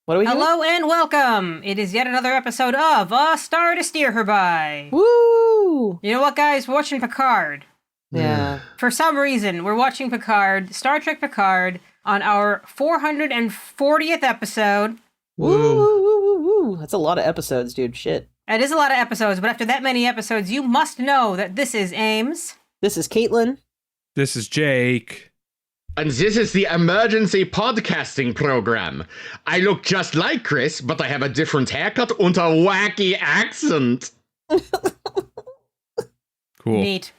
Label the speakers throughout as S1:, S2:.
S1: What are we doing?
S2: Hello and welcome! It is yet another episode of A Star to Steer Her By.
S1: Woo!
S2: You know what, guys? We're watching Picard.
S1: Yeah.
S2: For some reason, we're watching Picard, Star Trek Picard, on our 440th episode.
S1: Woo, woo, woo, woo, woo. That's a lot of episodes, dude. Shit.
S2: It is a lot of episodes, but after that many episodes, you must know that this is Ames.
S1: This is Caitlin.
S3: This is Jake.
S4: And this is the emergency podcasting program. I look just like Chris, but I have a different haircut and a wacky accent.
S3: Cool.
S2: Neat.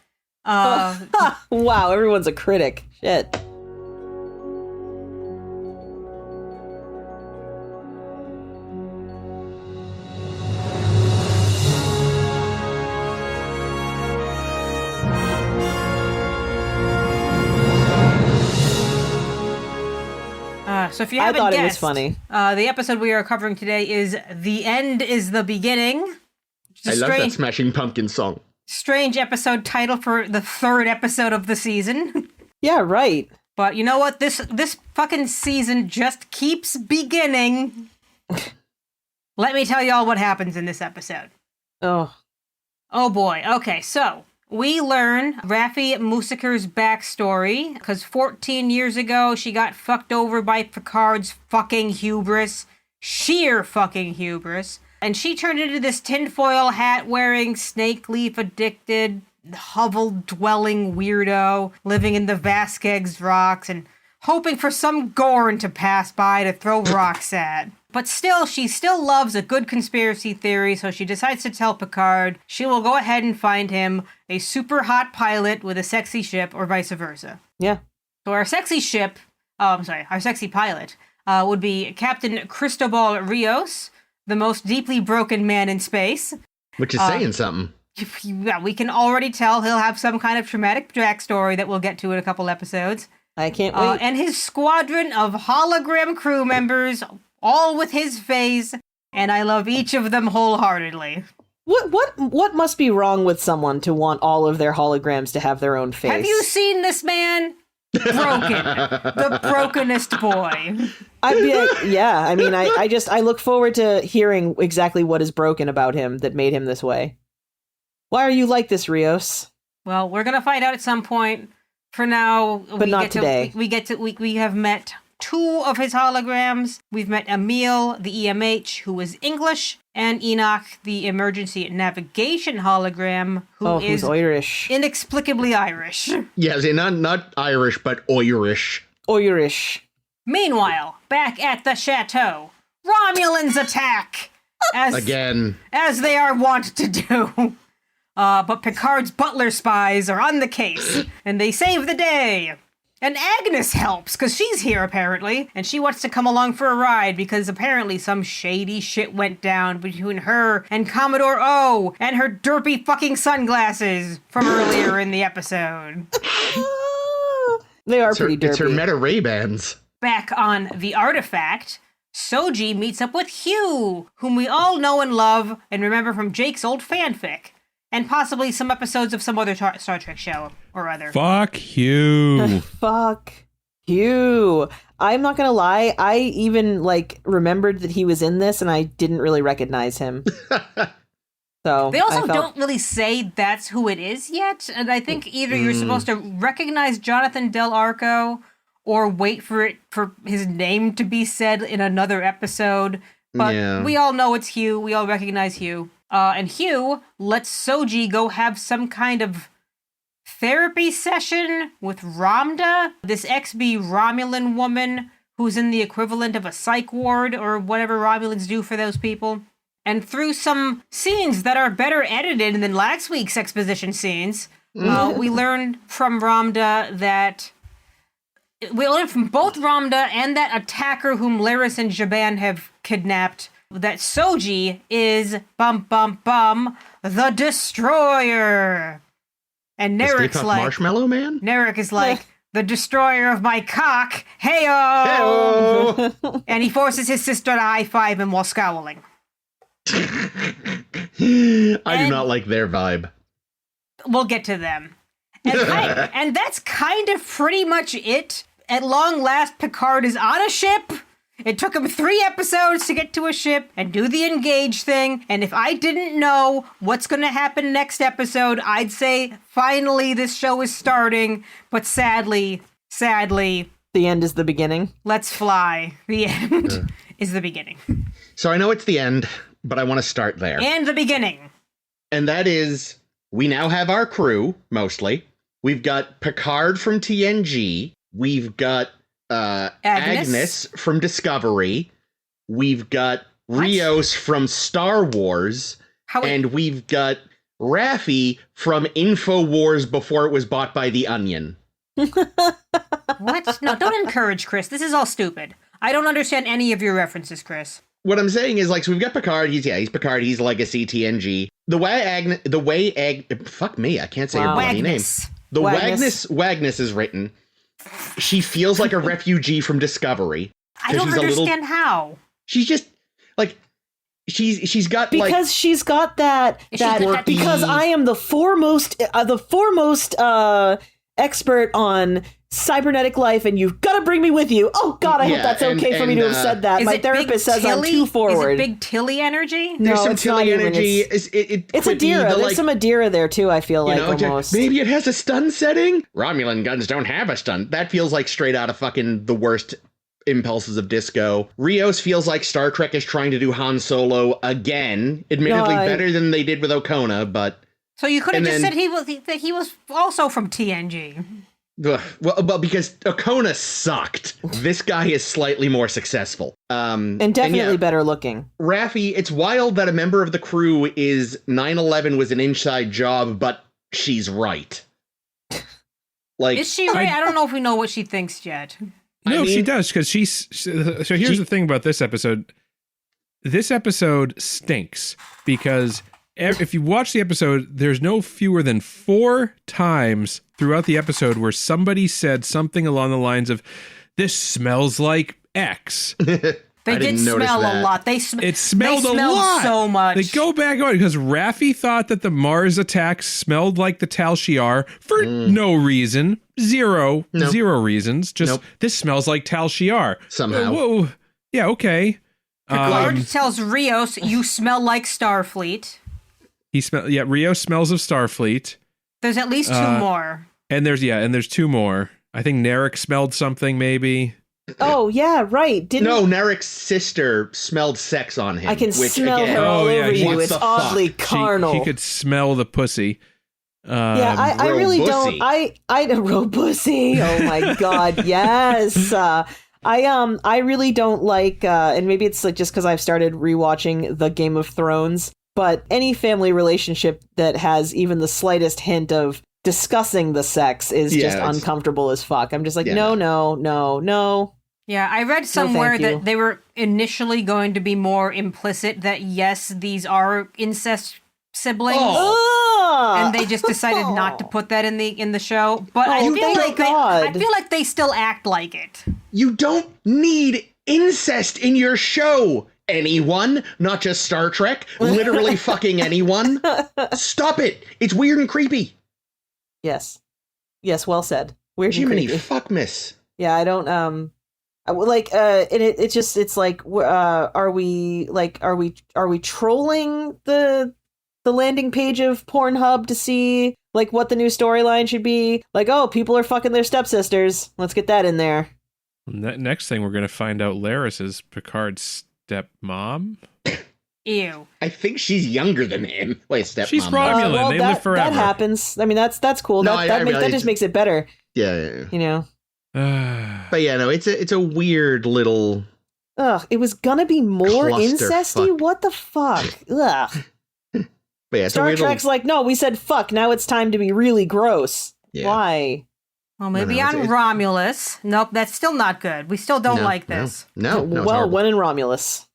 S1: Wow, everyone's a critic. Shit.
S2: So if you haven't
S1: thought
S2: guessed,
S1: it was funny.
S2: The episode we are covering today is The End is the Beginning.
S4: I love that Smashing Pumpkins song.
S2: Strange episode title for the third episode of the season.
S1: Yeah, right.
S2: But you know what? This fucking season just keeps beginning. Let me tell y'all what happens in this episode.
S1: Oh.
S2: Oh boy. Okay, so we learn Raffi Musiker's backstory, because 14 years ago she got fucked over by Picard's fucking hubris. Sheer fucking hubris. And she turned into this tinfoil hat-wearing, snake-leaf-addicted, hovel-dwelling weirdo living in the Vasquez rocks and hoping for some Gorn to pass by to throw rocks at. But still, she still loves a good conspiracy theory, so she decides to tell Picard she will go ahead and find him a super hot pilot with a sexy ship, or vice versa.
S1: Yeah.
S2: So our sexy ship, our sexy pilot, would be Captain Cristobal Rios, the most deeply broken man in space.
S4: Which is saying something.
S2: Yeah, we can already tell he'll have some kind of traumatic backstory that we'll get to in a couple episodes.
S1: I can't wait.
S2: And his squadron of hologram crew members, all with his face, and I love each of them wholeheartedly.
S1: What must be wrong with someone to want all of their holograms to have their own face?
S2: Have you seen this man? Broken. The brokenest boy.
S1: I'd be like, yeah, I mean, I look forward to hearing exactly what is broken about him that made him this way. Why are you like this, Rios?
S2: Well, we're gonna find out at some point. For now,
S1: but not today.
S2: We have met two of his holograms. We've met Emil, the EMH, who is English, and Enoch, the emergency navigation hologram, who's
S1: Irish.
S2: Inexplicably Irish.
S4: Yeah, they're not Irish, but Irish.
S1: Irish.
S2: Meanwhile, back at the chateau, Romulans attack!
S4: Again.
S2: As they are wont to do. But Picard's butler spies are on the case, and they save the day. And Agnes helps, because she's here, apparently, and she wants to come along for a ride, because apparently some shady shit went down between her and Commodore O, and her derpy fucking sunglasses from earlier in the episode.
S1: They are pretty derpy.
S4: It's her Meta Ray-Bans.
S2: Back on the Artifact, Soji meets up with Hugh, whom we all know and love, and remember from Jake's old fanfic. And possibly some episodes of some other Star Trek show or other.
S3: Fuck you.
S1: Fuck you. I'm not gonna lie, I even, remembered that he was in this, and I didn't really recognize him. So
S2: they also don't really say that's who it is yet, and I think either you're supposed to recognize Jonathan Del Arco, or wait for his name to be said in another episode. But we all know it's Hugh, we all recognize Hugh. And Hugh lets Soji go have some kind of therapy session with Ramda, this ex-B Romulan woman who's in the equivalent of a psych ward or whatever Romulans do for those people. And through some scenes that are better edited than last week's exposition scenes, we learned from Ramda that... We learned from both Ramda and that attacker whom Laris and Jaban have kidnapped that Soji is, the Destroyer. And Narek's like...
S4: Marshmallow Man?
S2: Narek is like, the destroyer of my cock, hey-o!
S4: Hey-o!
S2: And he forces his sister to high-five him while scowling.
S4: I do not like their vibe.
S2: We'll get to them. And that's kind of pretty much it. At long last, Picard is on a ship, It took him 3 episodes to get to a ship and do the engage thing. And if I didn't know what's going to happen next episode, I'd say, finally, this show is starting. But sadly,
S1: The end is the beginning.
S2: let's fly. The end is the beginning.
S4: So I know it's the end, but I want to start there.
S2: And the beginning.
S4: And that is, we now have our crew, mostly. We've got Picard from TNG. We've got Agnes from Discovery. We've got Rios from Star Wars. And we've got Raffi from InfoWars before it was bought by The Onion.
S2: What? No, don't encourage Chris. This is all stupid. I don't understand any of your references, Chris.
S4: What I'm saying is, like, so we've got Picard. He's Picard. He's Legacy TNG. Fuck me, I can't say her bloody name. The Wagnes is written. She feels like a refugee from Discovery.
S2: I don't understand how.
S4: She's just like she's got
S1: because she's got that because I am the foremost expert on cybernetic life, and you've got to bring me with you. Oh God, I hope that's okay for me to have said that. My therapist says I'm too forward.
S2: Is it big Tilly energy?
S4: There's
S1: No,
S4: some
S1: it's
S4: Tilly
S1: not
S4: energy.
S1: even.
S4: It's
S1: Adira. There's some Adira there too. I feel like almost.
S4: Maybe it has a stun setting. Romulan guns don't have a stun. That feels like straight out of fucking the worst impulses of disco. Rios feels like Star Trek is trying to do Han Solo again. Admittedly, better than they did with Okona, but.
S2: So you could have just said that he was also from TNG.
S4: Well, because Okona sucked. This guy is slightly more successful.
S1: And definitely better looking.
S4: Raffi, it's wild that a member of the crew is 9/11 was an inside job, but she's right. Like,
S2: is she right? I don't know if we know what she thinks yet.
S3: No, she does, because so here's the thing about this episode. This episode stinks because if you watch the episode, there's no fewer than 4 times throughout the episode where somebody said something along the lines of, "This smells like X."
S2: They did smell a lot.
S3: It smelled a lot
S2: so much.
S3: They go back on because Raffi thought that the Mars attacks smelled like the Tal Shiar for no reason. Zero reasons. Just this smells like Tal Shiar.
S4: Somehow.
S3: Whoa. Yeah, okay.
S2: Picard tells Rios, "You smell like Starfleet."
S3: Rio smells of Starfleet.
S2: There's at least 2 more.
S3: And there's 2 more. I think Narek smelled something, maybe.
S1: Oh yeah, right.
S4: Narek's sister smelled sex on him.
S1: I can smell her all over you. It's oddly carnal.
S3: He could smell the pussy.
S1: I really don't. I robussy. Oh my God, yes. I really don't like, and maybe it's like just because I've started rewatching the Game of Thrones. But any family relationship that has even the slightest hint of discussing the sex is just uncomfortable as fuck. I'm just like, no.
S2: Yeah, I read somewhere that they were initially going to be more implicit that, yes, these are incest siblings. And they just decided not to put that in the show. But I feel like they still act like it.
S4: You don't need incest in your show. Anyone, not just Star Trek, literally fucking anyone. Stop it. It's weird and creepy.
S1: Yes, well said. Weird and creepy.
S4: Fuck miss.
S1: Yeah, I don't, and it's like, are we trolling the landing page of Pornhub to see like what the new storyline should be? Like, oh, people are fucking their stepsisters. Let's get that in there.
S3: Next thing we're going to find out Laris is Picard's stepmom.
S2: Ew.
S4: I think she's younger than him. Wait, stepmom.
S3: She's Romulan. They live forever.
S1: That happens. I mean, that's cool.
S4: No,
S1: that just makes it better.
S4: Yeah.
S1: You know.
S4: But yeah, no, it's a weird little.
S1: Ugh, it was gonna be more incesty.
S4: Fuck.
S1: What the fuck? Ugh.
S4: But yeah,
S1: Star Trek's like, no, we said fuck. Now it's time to be really gross. Yeah. Why?
S2: Well, maybe on Romulus. Nope, that's still not good. We still don't like this.
S4: No.
S1: Well, when in Romulus.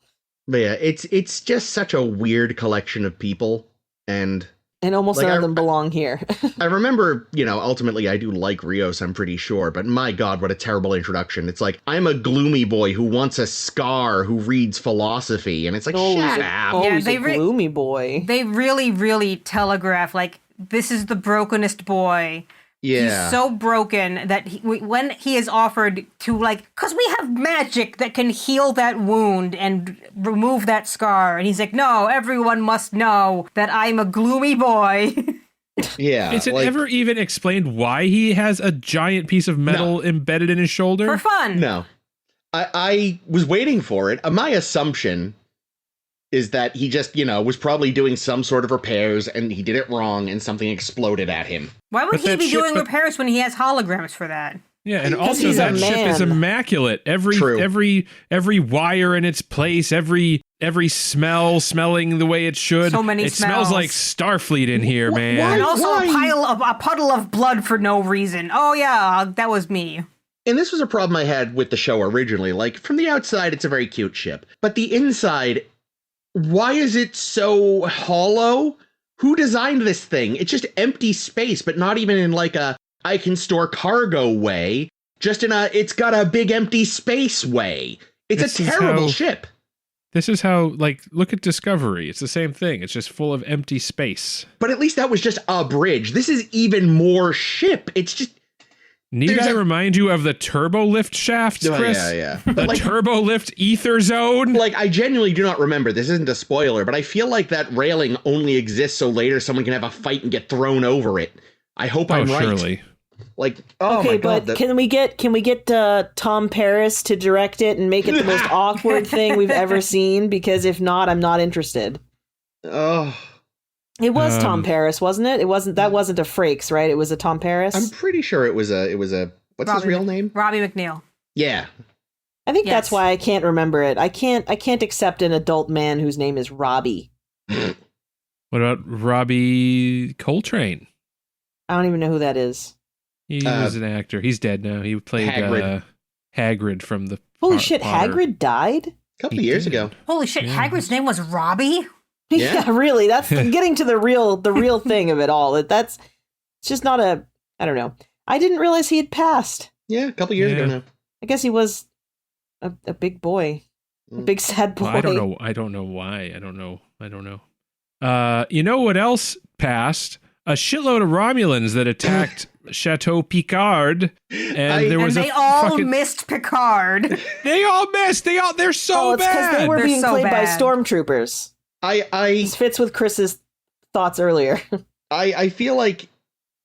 S4: But yeah, it's just such a weird collection of people, and
S1: almost none of them belong here.
S4: I remember, ultimately I do like Rios, I'm pretty sure, but my God, what a terrible introduction. It's like, I'm a gloomy boy who wants a scar who reads philosophy, and it's like, shut up.
S1: Oh, he's a gloomy boy.
S2: They really, really telegraph, like, this is the brokenest boy
S4: Yeah.
S2: He's so broken that when he is offered to, like, because we have magic that can heal that wound and remove that scar, and he's like, no, everyone must know that I'm a gloomy boy.
S4: Yeah.
S3: Is it ever even explained why he has a giant piece of metal embedded in his shoulder?
S2: For fun.
S4: No. I was waiting for it. My assumption is that he just, was probably doing some sort of repairs and he did it wrong and something exploded at him.
S2: Why would he be doing repairs when he has holograms for that?
S3: Yeah, and also that ship is immaculate. Every wire in its place, every smelling the way it should.
S2: So many
S3: smells like Starfleet in here, man.
S2: And also a puddle of blood for no reason. Oh yeah, that was me.
S4: And this was a problem I had with the show originally. Like, from the outside, it's a very cute ship. But the inside, why is it so hollow? Who designed this thing? It's just empty space, but not even in like a I can store cargo way. Just in it's got a big empty space way. It's a terrible ship.
S3: This is how, like, look at Discovery. It's the same thing. It's just full of empty space.
S4: But at least that was just a bridge. This is even more ship. It's just...
S3: Need I remind you of the turbo lift shafts, Chris?
S4: Yeah.
S3: The turbo lift ether zone?
S4: Like, I genuinely do not remember. This isn't a spoiler, but I feel like that railing only exists so later someone can have a fight and get thrown over it. I hope I'm right.
S3: Surely.
S4: Like, okay,
S1: but can we get Tom Paris to direct it and make it the most awkward thing we've ever seen? Because if not, I'm not interested.
S4: Oh.
S1: It was Tom Paris, wasn't it? That wasn't a Frakes, right? It was a Tom Paris.
S4: I'm pretty sure it was a what's his real name?
S2: Robbie McNeil.
S4: Yeah.
S1: I think that's why I can't remember it. I can't accept an adult man whose name is Robbie.
S3: What about Robbie Coltrane?
S1: I don't even know who that is.
S3: He was an actor. He's dead now. He played Hagrid from the
S1: Holy shit,
S3: Potter.
S1: Hagrid died?
S4: A couple of years ago.
S2: Holy shit, Hagrid's name was Robbie?
S1: Yeah, really. That's getting to the real thing of it all. It's just not I don't know. I didn't realize he had passed.
S4: Yeah, a couple years ago now.
S1: I guess he was a big boy. A big sad boy.
S3: Well, I don't know why. I don't know. You know what else passed? A shitload of Romulans that attacked Chateau Picard, and
S2: they all missed Picard.
S3: They all missed. They're so
S1: it's because they were
S2: They're
S1: being
S2: so
S1: played by
S2: bad.
S1: stormtroopers. This fits with Chris's thoughts earlier.
S4: I feel like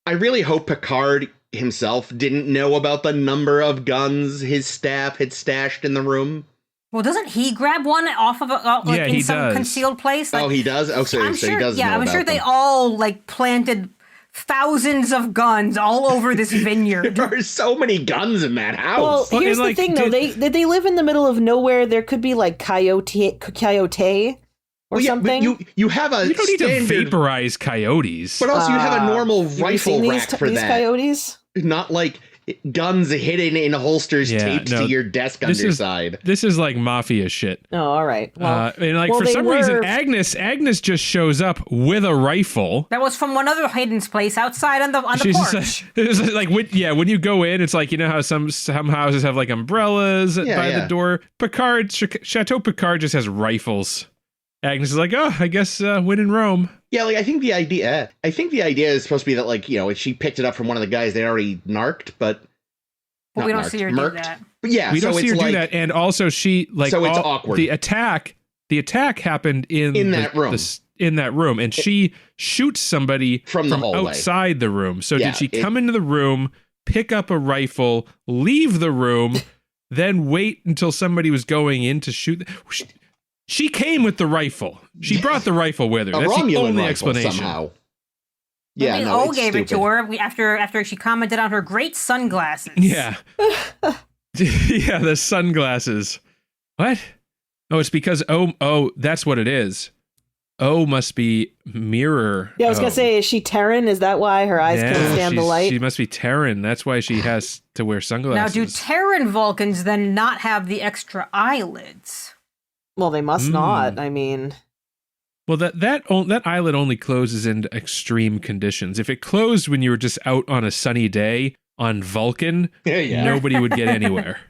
S4: I really hope Picard himself didn't know about the number of guns his staff had stashed in the room.
S2: Well, doesn't he grab one off of in some concealed place? Like,
S4: he does? Oh, so he does know
S2: I'm sure
S4: about
S2: they
S4: them.
S2: all planted thousands of guns all over this vineyard.
S4: There are so many guns in that house.
S1: Well, here's the thing, though. They live in the middle of nowhere. There could be coyote or something.
S4: But you have a
S3: You don't need to
S4: standard,
S3: vaporize coyotes.
S4: but also you have a normal rifle
S1: you
S4: rack for
S1: these
S4: that.
S1: Coyotes?
S4: Not like guns hidden in holsters taped to your desk underside.
S3: This is like mafia shit.
S1: Oh, all right. Well,
S3: and for some reason, Agnes just shows up with a rifle.
S2: That was from one other hidden place outside on the porch.
S3: It's like when you go in, it's like, you know how some houses have like umbrellas by the door. Chateau Picard just has rifles. Agnes is like, oh, I guess when in Rome.
S4: Yeah, I think the idea is supposed to be that she picked it up from one of the guys they already narked, but
S2: we don't see her do that.
S4: But yeah,
S3: we don't see her do that, and also she
S4: so it's awkward.
S3: The attack happened in
S4: that room.
S3: In that room, and she shoots somebody
S4: from the hallway
S3: outside the room. So did she come into the room, pick up a rifle, leave the room, then wait until somebody was going in to shoot? She came with the rifle. She brought the rifle with her. That's
S4: Romulan
S3: the only
S4: rifle
S3: explanation.
S4: Somehow.
S2: Yeah, gave it to her after she commented on her great sunglasses.
S3: Yeah. Yeah, the sunglasses. What? Oh, it's because that's what it is. O must be mirror.
S1: Yeah, I was going to say, is she Terran? Is that why her eyes can't stand the light?
S3: She must be Terran. That's why she has to wear sunglasses.
S2: Now, do Terran Vulcans then not have the extra eyelids?
S1: Well, they must not. I mean...
S3: Well, that eyelid only closes in extreme conditions. If it closed when you were just out on a sunny day on Vulcan, nobody would get anywhere.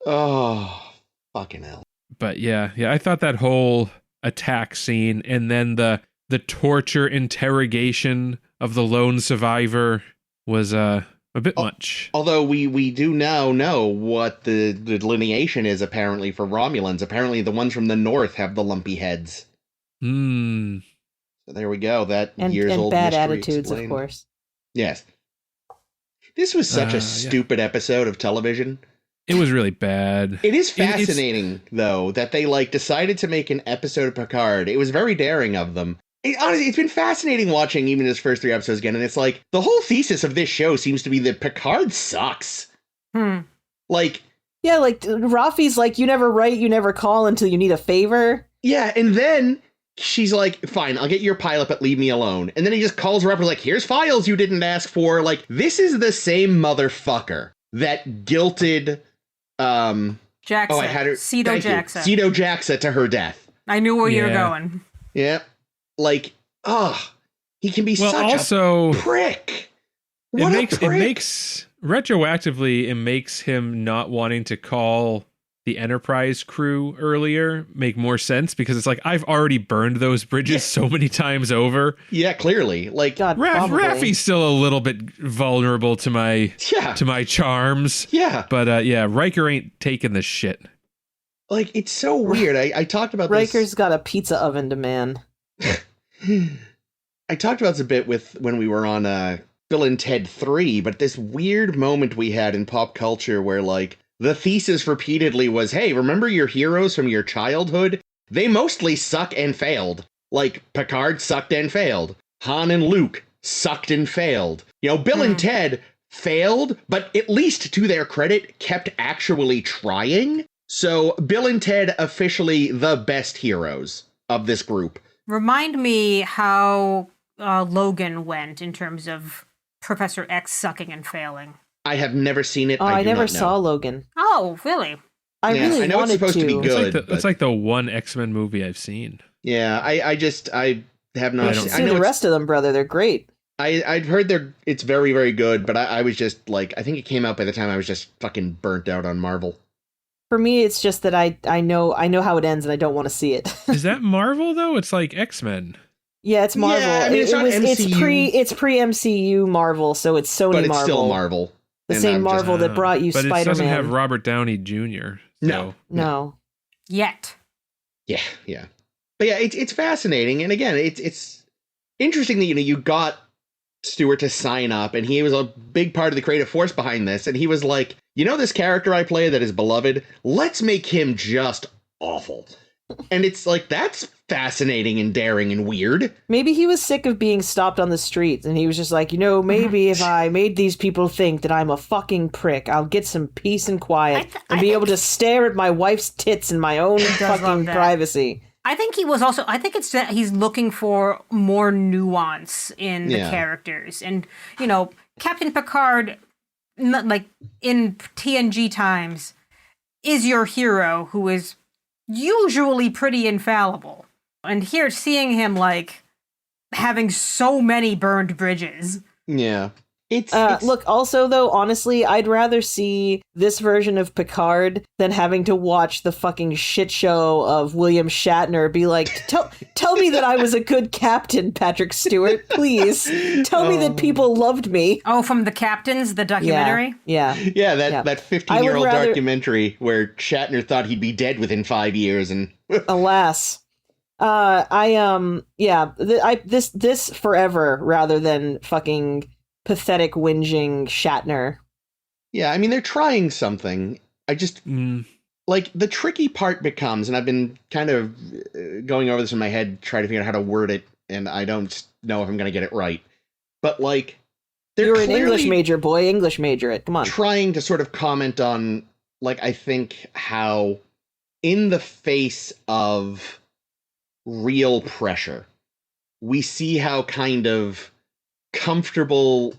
S4: Oh, fucking hell.
S3: But yeah, I thought that whole attack scene and then the torture interrogation of the lone survivor was a bit much.
S4: Although we do now know what the delineation is apparently for Romulans. Apparently the ones from the north have the lumpy heads.
S3: Hmm.
S4: So there we go. That
S1: and
S4: years-old
S1: bad
S4: mystery
S1: attitudes,
S4: explained.
S1: of course.
S4: Yes. This was such a stupid episode of television.
S3: It was really bad.
S4: It is fascinating, though, that they decided to make an episode of Picard. It was very daring of them. Honestly, it's been fascinating watching even his first 3 episodes again, and it's like, the whole thesis of this show seems to be that Picard sucks.
S1: Yeah, Rafi's like, you never write, you never call until you need a favor.
S4: Yeah, and then she's like, fine, I'll get your pilot, but leave me alone. And then he just calls her up and is like, here's files you didn't ask for. Like, this is the same motherfucker that guilted,
S2: Jaxa.
S4: Oh, I had her.
S2: Cedo Jaxa.
S4: Cedo Jaxa to her death.
S2: I knew where you were going.
S4: Yeah. Like, he can be such a prick.
S3: It makes retroactively, it makes him not wanting to call the Enterprise crew earlier make more sense, because it's like, I've already burned those bridges so many times over.
S4: Yeah, clearly. Like,
S3: Raffi's still a little bit vulnerable to my charms.
S4: Yeah.
S3: But Riker ain't taking the shit.
S4: Like, it's so weird. I talked about this.
S1: Riker's got a pizza oven to man.
S4: I talked about this a bit when we were on Bill and Ted 3, but this weird moment we had in pop culture where, like, the thesis repeatedly was, hey, remember your heroes from your childhood? They mostly suck and failed. Like, Picard sucked and failed. Han and Luke sucked and failed. Bill and Ted failed, but at least to their credit, kept actually trying. So, Bill and Ted officially the best heroes of this group.
S2: Remind me how Logan went in terms of Professor X sucking and failing.
S4: I have never seen it.
S1: I never saw Logan.
S2: Oh, really?
S1: I really
S4: know
S1: wanted
S4: it's supposed to be good.
S3: It's like the one X-Men movie I've seen.
S4: Yeah, I have not
S1: seen. I know the rest of them, brother. They're great.
S4: I'd heard it's very, very good, but I was just like, I think it came out by the time I was just fucking burnt out on Marvel.
S1: For me, it's just that I know how it ends and I don't want to see it.
S3: Is that Marvel though? It's like X-Men.
S1: Yeah, it's Marvel.
S4: Yeah, I mean, it's not MCU.
S1: It's pre MCU Marvel, so it's Sony Marvel.
S4: But it's still Marvel.
S1: The same Marvel that brought you Spider-Man.
S3: But it doesn't have Robert Downey Jr. So.
S1: No.
S2: Yet.
S4: Yeah. But yeah, it's fascinating, and again, it's interesting that you got Stewart to sign up, and he was a big part of the creative force behind this, and he was like, this character I play that is beloved, let's make him just awful. And it's like, that's fascinating and daring and weird.
S1: Maybe he was sick of being stopped on the streets, and he was just like, maybe if I made these people think that I'm a fucking prick, I'll get some peace and quiet and be able to stare at my wife's tits in my own fucking privacy.
S2: I think it's that he's looking for more nuance in the characters. And, Captain Picard, like in TNG times, is your hero who is usually pretty infallible. And here, seeing him, like, having so many burned bridges.
S4: Yeah. It's
S1: look, also, though, honestly, I'd rather see this version of Picard than having to watch the fucking shit show of William Shatner be like, tell me that I was a good captain, Patrick Stewart, please. Tell me that people loved me.
S2: Oh, from The Captains, the documentary?
S1: Yeah,
S4: that 15-year-old documentary where Shatner thought he'd be dead within 5 years, and
S1: alas. This forever rather than fucking pathetic whinging Shatner.
S4: Yeah, I mean, they're trying something. I just like, the tricky part becomes, and I've been kind of going over this in my head, trying to figure out how to word it, and I don't know if I'm going to get it right. But like,
S1: you're an English major, boy. English major it. Come on.
S4: Trying to sort of comment on, like, I think how in the face of real pressure, we see how kind of comfortable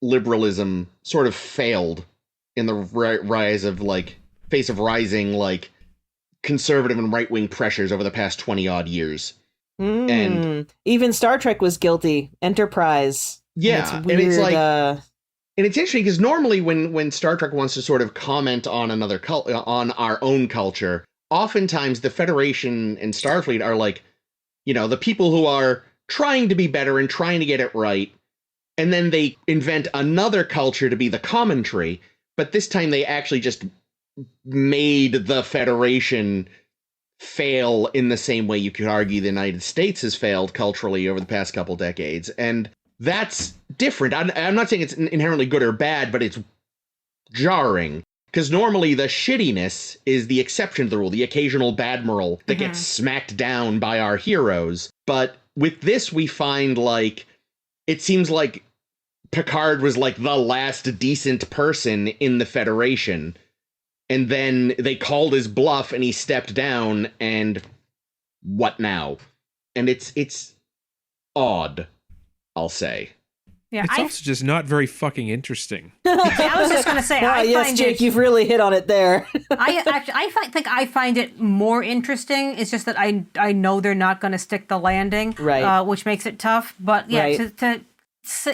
S4: liberalism sort of failed in the rise of, like, face of rising, like, conservative and right-wing pressures over the past 20 odd years. And
S1: even Star Trek was guilty. Enterprise.
S4: Yeah.
S1: And it's like,
S4: and it's interesting because normally when Star Trek wants to sort of comment on another on our own culture, oftentimes the Federation and Starfleet are like, the people who are trying to be better and trying to get it right, And then they invent another culture to be the commentary, but this time they actually just made the Federation fail in the same way you could argue the United States has failed culturally over the past couple decades. And that's different. I'm not saying it's inherently good or bad, but it's jarring. Because normally the shittiness is the exception to the rule, the occasional badmiral that gets smacked down by our heroes. But with this, we find, like, it seems like Picard was like the last decent person in the Federation. And then they called his bluff and he stepped down, and what now? And it's odd, I'll say.
S2: Yeah,
S3: it's also just not very fucking interesting.
S2: I was just going to say,
S1: yes, Jake, you've really hit on it there.
S2: I find it more interesting. It's just that I know they're not going to stick the landing,
S1: right?
S2: Which makes it tough. But yeah, right.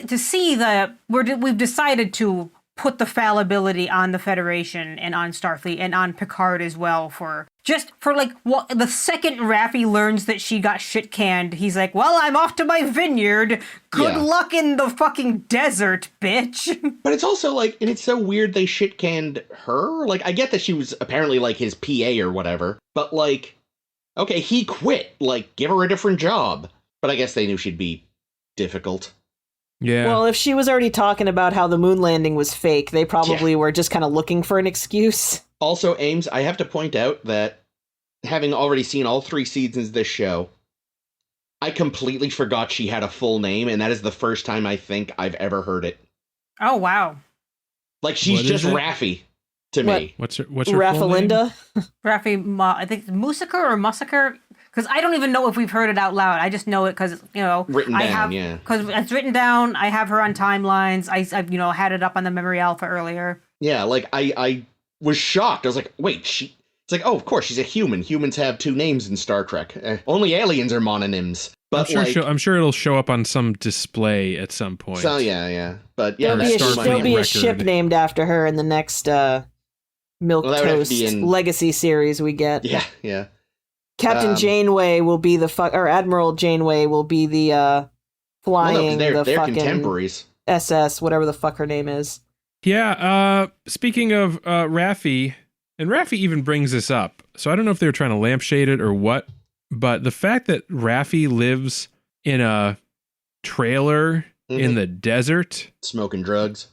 S2: to see we've decided to put the fallibility on the Federation and on Starfleet and on Picard as well for like what the second Raffi learns that she got shit canned, he's like, well, I'm off to my vineyard. Good luck in the fucking desert, bitch.
S4: But it's also like, and it's so weird they shit canned her. Like, I get that she was apparently like his PA or whatever, but like, okay, he quit. Like, give her a different job. But I guess they knew she'd be difficult.
S3: Yeah.
S1: Well, if she was already talking about how the moon landing was fake, they probably were just kind of looking for an excuse.
S4: Also, Ames, I have to point out that having already seen all 3 seasons of this show, I completely forgot she had a full name, and that is the first time I think I've ever heard it.
S2: Oh, wow.
S4: Like, she's just Raffi to me.
S3: What's her full name?
S2: Raffi, I think Musiker or Musiker. Because I don't even know if we've heard it out loud. I just know it because,
S4: written down,
S2: because it's written down. I have her on timelines. I've had it up on the Memory Alpha earlier.
S4: Yeah, like, I was shocked. I was like, wait, it's like, oh, of course, she's a human. Humans have 2 names in Star Trek. Only aliens are mononyms. But
S3: I'm sure it'll show up on some display at some point.
S4: So, yeah. But, yeah,
S1: there'll be a ship named after her in the next Milquetoast Legacy series we get.
S4: Yeah.
S1: Captain Janeway will be or Admiral Janeway will be the flying
S4: they're
S1: fucking
S4: contemporaries.
S1: SS, whatever the fuck her name is.
S3: Yeah, speaking of Raffi, and Raffi even brings this up, so I don't know if they were trying to lampshade it or what, but the fact that Raffi lives in a trailer in the desert,
S4: smoking drugs,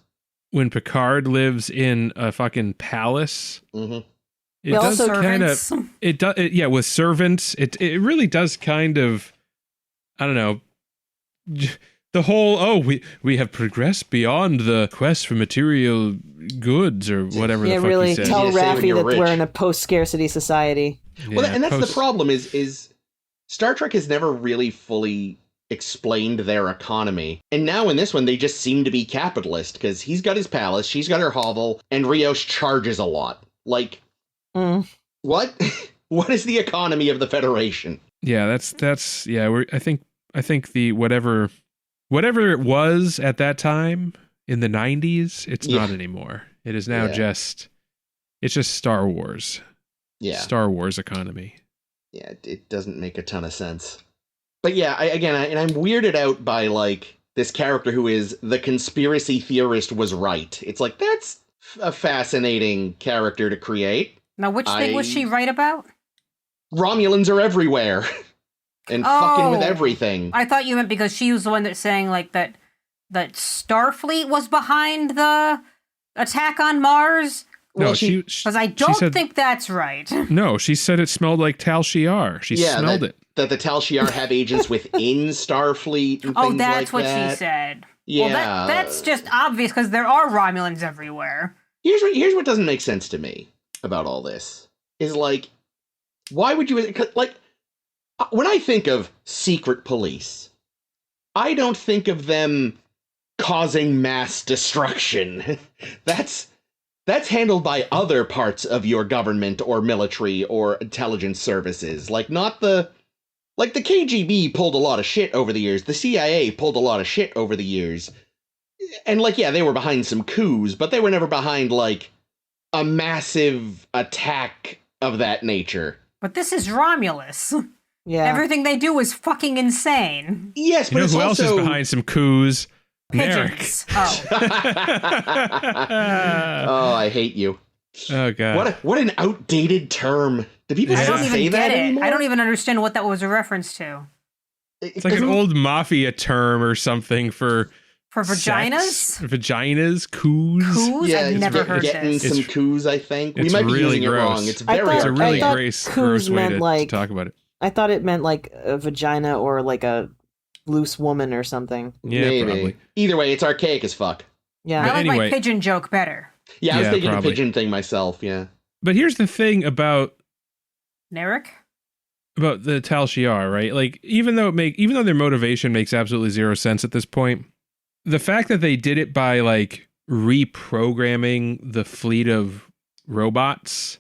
S3: when Picard lives in a fucking palace. It does kind of, with servants, it really does kind of, I don't know, the whole, we have progressed beyond the quest for material goods or whatever the fuck
S1: really
S3: he said.
S1: Tell Raffi that we're in a post-scarcity society.
S4: Well, and that's the problem is Star Trek has never really fully explained their economy. And now in this one, they just seem to be capitalist because he's got his palace, she's got her hovel, and Rios charges a lot. Like, what? What is the economy of the Federation?
S3: Yeah, that's I think the whatever it was at that time in the 90s, it's not anymore. It is now it's just Star Wars.
S4: Yeah.
S3: Star Wars economy.
S4: Yeah, it doesn't make a ton of sense. But yeah, I'm weirded out by like this character who is the conspiracy theorist was right. It's like, that's a fascinating character to create.
S2: Now, which thing was she right about?
S4: Romulans are everywhere. And fucking with everything.
S2: I thought you meant because she was the one that's saying like that Starfleet was behind the attack on Mars.
S3: No,
S2: because I don't think that's right.
S3: No, she said it smelled like Tal Shiar. She smelled it.
S4: That the Tal Shiar have agents within Starfleet and things
S2: that's
S4: like that.
S2: what she said.
S4: Yeah.
S2: Well, that's just obvious because there are Romulans everywhere.
S4: Here's what doesn't make sense to me about all this. Is like, why would you... Like, when I think of secret police, I don't think of them causing mass destruction. That's handled by other parts of your government or military or intelligence services. Like, not the... Like, the KGB pulled a lot of shit over the years. The CIA pulled a lot of shit over the years. And, like, yeah, they were behind some coups, but they were never behind, like, a massive attack of that nature.
S2: But this is Romulus.
S1: Yeah.
S2: Everything they do is fucking insane.
S4: Yes, but
S3: who else is behind some coups?
S2: Pigeons. Oh.
S4: Oh, I hate you.
S3: Oh god.
S4: What an outdated term. Do people
S2: I
S4: still
S2: don't
S4: say
S2: even
S4: that
S2: get it.
S4: anymore?
S2: I don't even understand what that was a reference to.
S3: It's like an old mafia term or something for
S2: vaginas?
S3: Sex, vaginas, coos.
S2: Coos?
S4: Yeah,
S2: I've never heard
S4: getting
S2: this.
S4: some coos, I think. We
S3: it's
S4: might be
S3: really
S4: using
S3: gross.
S4: it wrong. It's
S1: I
S4: very
S1: thought-
S3: It's a really
S1: I thought
S3: gross
S1: coos
S3: way
S1: meant
S3: to
S1: like-
S3: talk about it.
S1: I thought it meant like a vagina or like a loose woman or something.
S3: Yeah,
S4: Maybe.
S3: probably.
S4: Either way, it's archaic as fuck.
S1: Yeah.
S2: I like
S3: anyway.
S2: my pigeon joke better.
S4: Yeah, I was
S3: Yeah,
S4: thinking
S3: probably.
S4: the pigeon thing myself, yeah.
S3: But here's the thing about
S2: Narek?
S3: the Tal Shiar, right? Like even though their motivation makes absolutely zero sense at this point, the fact that they did it by like reprogramming the fleet of robots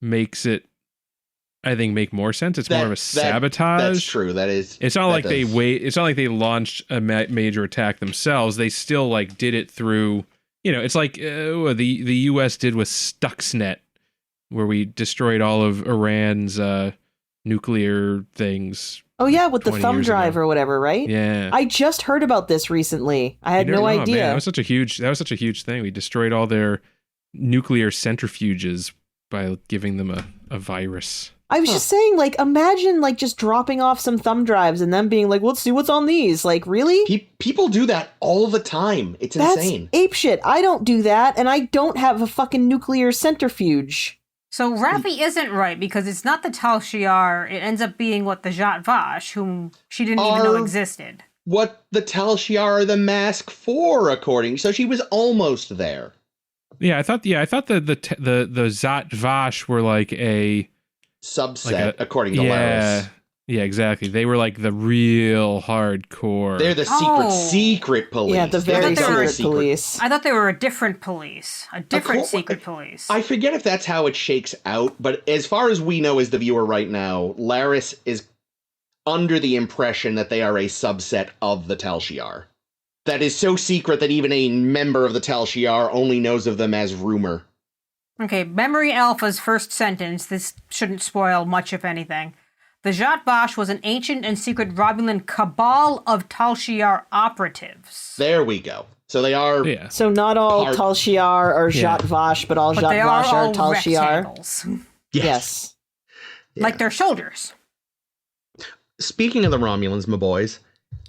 S3: makes it, I think, make more sense. It's more of a sabotage.
S4: That's true. That is.
S3: It's not like
S4: does.
S3: It's not like they launched a major attack themselves. They still like did it through. It's like the U.S. did with Stuxnet, where we destroyed all of Iran's nuclear things.
S1: Oh yeah, with the
S3: 20
S1: thumb
S3: years
S1: drive
S3: ago.
S1: or whatever, right?
S3: Yeah,
S1: I just heard about this recently. I had
S3: You never
S1: no
S3: know,
S1: idea.
S3: Man. That was such a huge thing. We destroyed all their nuclear centrifuges by giving them a virus.
S1: I was just saying, like, imagine like just dropping off some thumb drives and then being like, let's see what's on these. Like, really?
S4: People do that all the time. It's
S1: That's
S4: insane.
S1: apeshit. I don't do that, and I don't have a fucking nuclear centrifuge.
S2: So Raffi isn't right because it's not the Tal Shiar. It ends up being the Zhat Vash, whom she didn't even know existed.
S4: What the Tal Shiar are the mask for, according. So she was almost there.
S3: Yeah, I thought the Zhat Vash were like a
S4: Subset, according to Laris.
S3: Yeah, exactly. They were like the real hardcore.
S4: They're the secret police.
S1: Yeah, the very
S2: secret
S1: police.
S2: I thought they were a different police. A different secret police.
S4: I forget if that's how it shakes out, but as far as we know as the viewer right now, Laris is under the impression that they are a subset of the Tal Shiar. That is so secret that even a member of the Tal Shiar only knows of them as rumor.
S2: Okay, Memory Alpha's first sentence, this shouldn't spoil much if anything. The Zhat Vash was an ancient and secret Romulan cabal of Tal Shiar operatives.
S4: There we go. So they are...
S3: Yeah.
S1: So not all Tal Shiar are Zhat Vash, but all
S2: But
S1: Zhat
S2: they
S1: Vash
S2: are
S1: are
S2: all
S1: Tal
S2: Rex
S1: Shiar.
S2: handles.
S1: Yes.
S2: Like their shoulders.
S4: Speaking of the Romulans, my boys,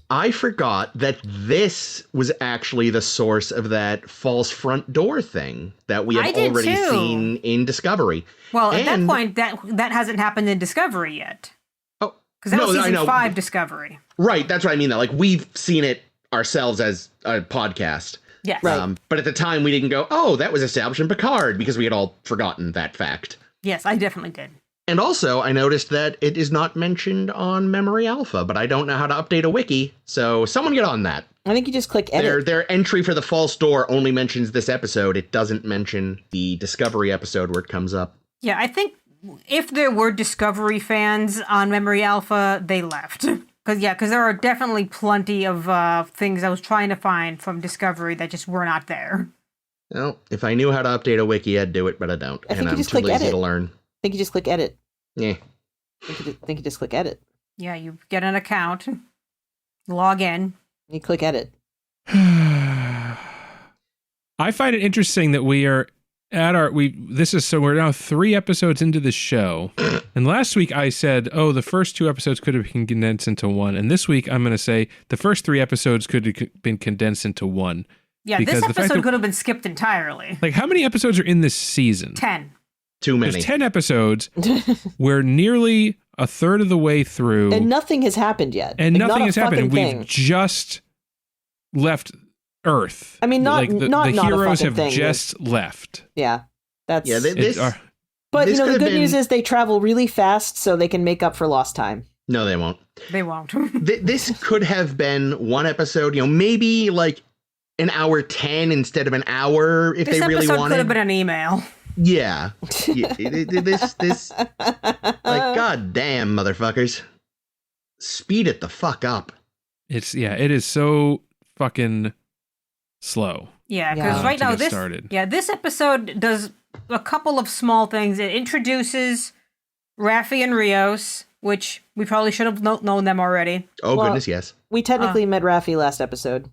S4: I forgot that this was actually the source of that false front door thing that we have already seen in Discovery.
S2: Well, at that point, that hasn't happened in Discovery yet.
S4: Oh,
S2: because that was season 5 Discovery.
S4: Right, that's what I mean. Like we've seen it ourselves as a podcast.
S2: Yes.
S1: Right.
S4: But at the time, we didn't go, oh, that was established in Picard, because we had all forgotten that fact.
S2: Yes, I definitely did.
S4: And also, I noticed that it is not mentioned on Memory Alpha, but I don't know how to update a wiki, so someone get on that.
S1: I think you just click edit.
S4: Their entry for the false door only mentions this episode. It doesn't mention the Discovery episode where it comes up.
S2: Yeah, I think if there were Discovery fans on Memory Alpha, they left. Because there are definitely plenty of things I was trying to find from Discovery that just were not there.
S4: Well, if I knew how to update a wiki, I'd do it, but I don't. And I'm too lazy to learn.
S1: I think you just click edit.
S4: Yeah.
S1: I think you just click edit.
S2: Yeah, you get an account, log in.
S1: You click edit.
S3: I find it interesting that we are at we're now 3 episodes into the show. And last week I said, oh, the first 2 episodes could have been condensed into 1. And this week I'm going to say the first 3 episodes could have been condensed into 1.
S2: Yeah, this episode could have been skipped entirely.
S3: Like, how many episodes are in this season?
S2: 10.
S4: Too many.
S3: There's 10 episodes. We're nearly a third of the way through.
S1: And nothing has happened yet.
S3: And
S1: like,
S3: nothing has happened.
S1: Thing.
S3: We've just left Earth.
S1: I mean, not
S3: the heroes have
S1: thing,
S3: just left.
S1: Yeah. That's...
S4: Yeah,
S1: but,
S4: this
S1: the good news is they travel really fast so they can make up for lost time.
S4: No, they won't.
S2: They won't.
S4: This could have been one episode, maybe like an hour 10 instead of an hour if they really wanted.
S2: This episode could have been an email.
S4: Yeah. This like, goddamn, motherfuckers. Speed it the fuck up.
S3: It is so fucking slow.
S2: Yeah, because right now this episode does a couple of small things. It introduces Raffi and Rios, which we probably should have known them already.
S4: Oh, goodness, yes.
S1: We technically met Raffi last episode.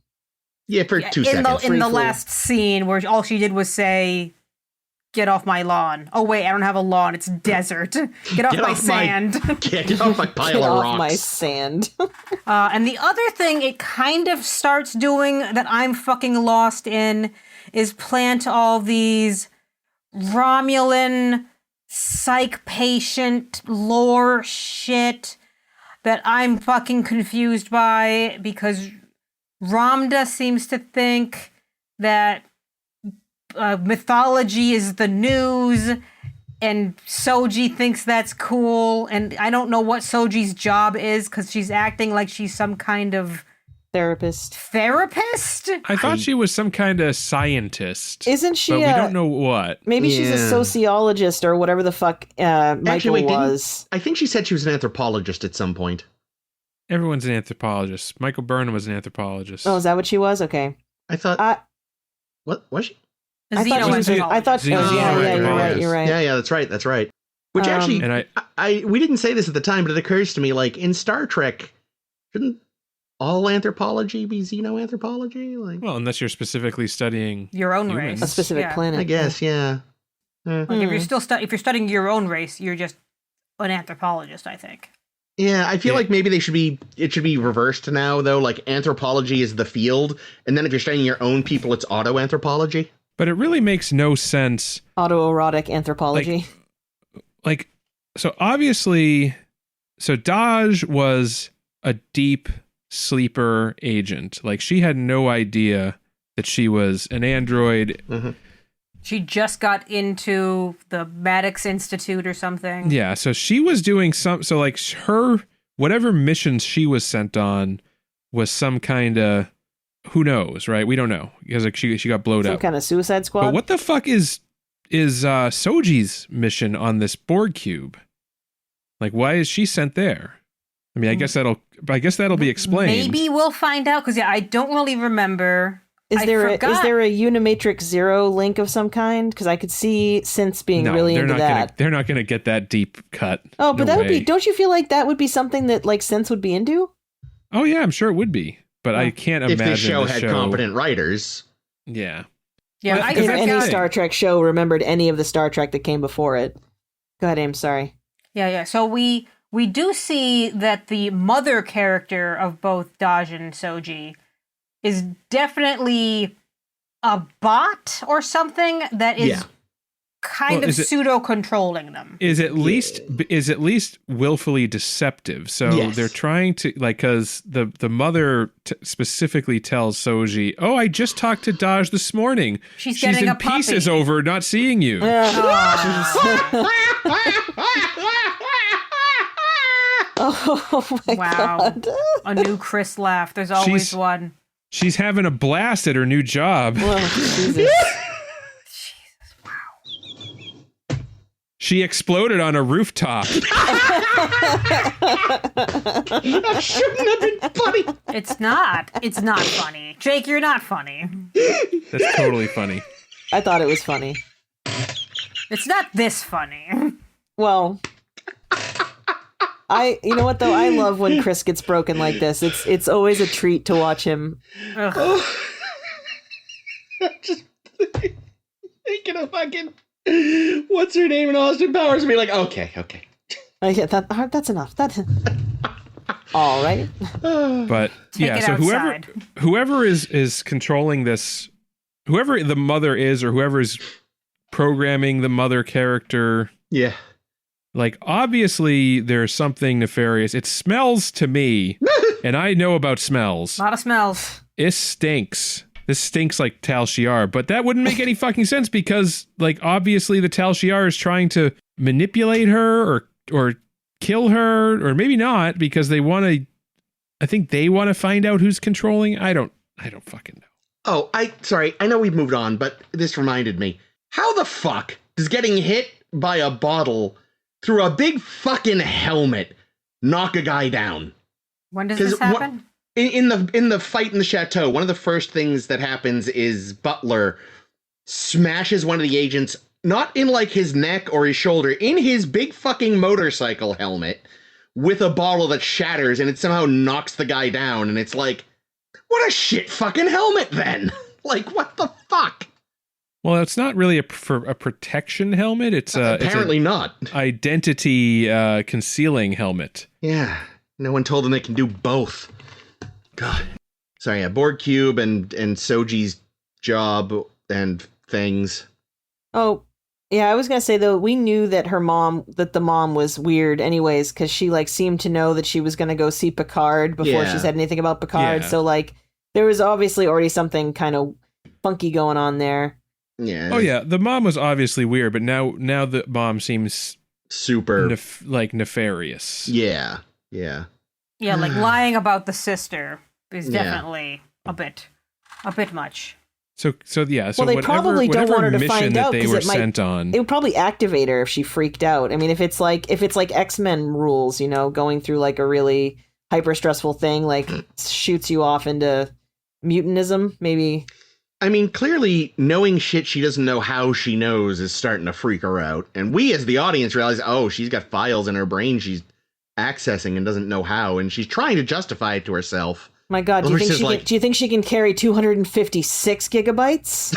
S4: Yeah, for 2 seconds.
S2: In the last scene where all she did was say, "Get off my lawn." Oh wait, I don't have a lawn. It's desert. Get off my sand.
S4: Get off my pile of rocks.
S1: Off my sand.
S2: And the other thing it kind of starts doing that I'm fucking lost in is plant all these Romulan psych patient lore shit that I'm fucking confused by, because Ramda seems to think that mythology is the news, and Soji thinks that's cool, and I don't know what Soji's job is because she's acting like she's some kind of
S1: therapist.
S3: I thought she was some kind of scientist.
S1: Isn't she?
S3: But we don't know what.
S1: Maybe she's a sociologist or whatever the fuck Michael was.
S4: I think she said she was an anthropologist at some point.
S3: Everyone's an anthropologist. Michael Burnham was an anthropologist.
S1: Oh, is that what she was? Okay.
S4: I thought. What was she?
S1: I thought. You're right.
S4: Yeah, that's right. Which actually, and we didn't say this at the time, but it occurs to me, like, in Star Trek, shouldn't all anthropology be xenoanthropology? Like,
S3: well, unless you're specifically studying
S2: your own
S3: humans.
S2: race,
S1: a specific planet.
S4: I guess, yeah.
S2: Like if you're still if you're studying your own race, you're just an anthropologist, I think.
S4: Yeah, I feel like maybe it should be reversed now, though. Like, anthropology is the field, and then if you're studying your own people, it's autoanthropology.
S3: But it really makes no sense.
S1: Autoerotic anthropology.
S3: Like, so obviously, so Daj was a deep sleeper agent. Like, she had no idea that she was an android.
S4: Mm-hmm.
S2: She just got into the Maddox Institute or something.
S3: Yeah, so she was doing so like her, whatever missions she was sent on was some kind of, who knows, right? We don't know, because like she got blowed up.
S1: Some kind of Suicide Squad?
S3: But what the fuck is Soji's mission on this Borg cube? Like, why is she sent there? I mean, I guess that'll be explained.
S2: Maybe we'll find out, because I don't really remember.
S1: Is there a Unimatrix Zero link of some kind? Because I could see Synths being really into that.
S3: They're not going to get that deep cut.
S1: Oh, but that would be. Don't you feel like that would be something that like Synths would be into?
S3: Oh yeah, I'm sure it would be. But I can't imagine
S4: if the show had competent writers.
S3: Yeah.
S2: Yeah.
S1: If any Star Trek show remembered any of the Star Trek that came before it. Go ahead, Ames. Sorry.
S2: Yeah. So we do see that the mother character of both Daj and Soji is definitely a bot or something that is kind of pseudo-controlling them.
S3: Is at least willfully deceptive. So they're trying to, like, because the mother specifically tells Soji, "Oh, I just talked to Daj this morning.
S2: She's getting
S3: in pieces over not seeing you."
S1: Oh my God.
S2: A new Chris laugh. There's always one.
S3: She's having a blast at her new job.
S1: Well, Jesus.
S2: Jesus, wow.
S3: She exploded on a rooftop.
S4: That shouldn't have been funny.
S2: It's not. It's not funny. Jake, you're not funny.
S3: That's totally funny.
S1: I thought it was funny.
S2: It's not this funny.
S1: Well, you know what though? I love when Chris gets broken like this. It's always a treat to watch him.
S4: Just thinking of fucking what's her name in Austin Powers and be like, okay.
S1: Yeah, that's enough. All right.
S3: But so whoever is controlling this, whoever the mother is, or whoever is programming the mother character, like, obviously there's something nefarious. It smells to me, and I know about smells.
S2: A lot of smells.
S3: It stinks. This stinks like Tal Shiar, but that wouldn't make any fucking sense because, like, obviously the Tal Shiar is trying to manipulate her or kill her, or maybe not, because they want to. I think they want to find out who's controlling. I don't fucking know.
S4: Oh, sorry. I know we've moved on, but this reminded me. How the fuck does getting hit by a bottle through a big fucking helmet knock a guy down?
S2: When does this happen?
S4: In the fight in the chateau, one of the first things that happens is Butler smashes one of the agents, not in like his neck or his shoulder, in his big fucking motorcycle helmet with a bottle that shatters, and it somehow knocks the guy down. And it's like, What a shit fucking helmet then. Like, what the fuck?
S3: Well, it's not really a protection helmet. It's
S4: apparently not
S3: identity concealing helmet.
S4: Yeah, no one told them they can do both. God. So yeah, Borg Cube and Soji's job and things.
S1: Oh, yeah, I was gonna say though, we knew that the mom was weird anyways, because she like seemed to know that she was gonna go see Picard before she said anything about Picard.
S3: Yeah.
S1: So like there was obviously already something kind of funky going on there.
S4: Yeah.
S3: Oh yeah, the mom was obviously weird, but now the mom seems
S4: super
S3: nefarious.
S4: Yeah.
S2: Yeah, like lying about the sister is definitely a bit much.
S3: So yeah. So
S1: well, they probably don't want her to find out
S3: because
S1: it
S3: sent on.
S1: It would probably activate her if she freaked out. I mean, if it's like X-Men rules, you know, going through like a really hyper stressful thing, like shoots you off into mutantism, maybe.
S4: I mean, clearly knowing shit she doesn't know how she knows is starting to freak her out. And we as the audience realize, oh, she's got files in her brain she's accessing and doesn't know how. And she's trying to justify it to herself.
S1: My God, do you think she can carry 256 gigabytes?